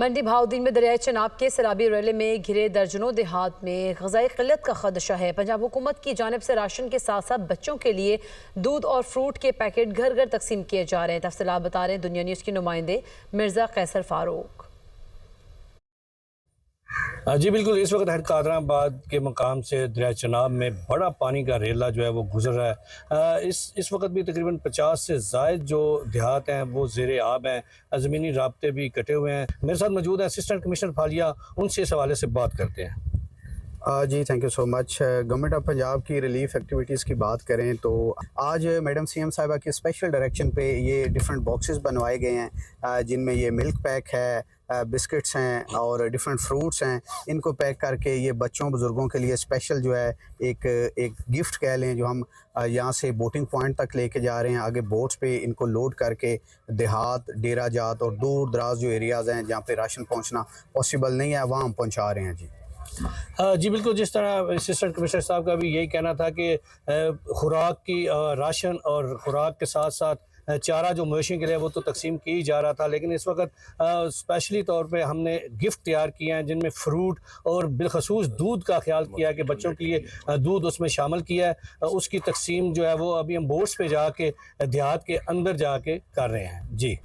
मंडी बहाउद्दीन में दरियाए चनाब के सैलाबी रेले में घिरे दर्जनों देहात में ग़िज़ाई क़िल्लत का खदशा है। पंजाब हुकूमत की जानिब से राशन के साथ साथ बच्चों के लिए दूध और फ्रूट के पैकेट घर घर तकसीम किए जा रहे हैं। तफसीलात बता रहे हैं दुनिया न्यूज़ के नुमाइंदे मिर्ज़ा कैसर फारूक। जी बिल्कुल, इस वक्त हेड कादराबाद के मकाम से दरिया चनाब में बड़ा पानी का रेला जो है वो गुजर रहा है। इस वक्त भी तकरीबन 50 से ज़ायद जो देहात हैं वो ज़ेरे आब हैं, ज़मीनी राब्ते भी कटे हुए हैं। मेरे साथ मौजूद है असिस्टेंट कमिश्नर फालिया, उनसे इस हवाले से बात करते हैं। जी thank you so much. Government of Punjab की रिलीफ एक्टिविटीज़ की बात करें तो आज मैडम सीएम साहिबा की स्पेशल डायरेक्शन पे ये डिफरेंट बॉक्सेस बनवाए गए हैं, जिनमें ये मिल्क पैक है, बिस्किट्स हैं और डिफरेंट फ्रूट्स हैं। इनको पैक करके ये बच्चों बुज़ुर्गों के लिए स्पेशल जो है एक गिफ्ट कह लें, जो हम यहाँ से बोटिंग पॉइंट तक लेके जा रहे हैं। आगे बोट्स पे इनको लोड करके देहात, डेरा जात और दूर दराज जो एरियाज़ हैं जहाँ पे राशन पहुँचना पॉसिबल नहीं है, वहाँ हम पहुँचा रहे हैं। जी जी बिल्कुल, जिस तरह असिस्टेंट कमिश्नर साहब का भी यही कहना था कि खुराक की राशन और खुराक के साथ साथ चारा जो मवेशियों के लिए वो तो तकसीम की जा रहा था, लेकिन इस वक्त स्पेशली तौर पे हमने गिफ्ट तैयार किए हैं जिनमें फ्रूट और बिलखसूस दूध का ख्याल किया है कि बच्चों के लिए दूध उसमें शामिल किया है। उसकी तकसीम जो है वो अभी हम बोट्स पे जाके देहात के अंदर जाके कर रहे हैं। जी।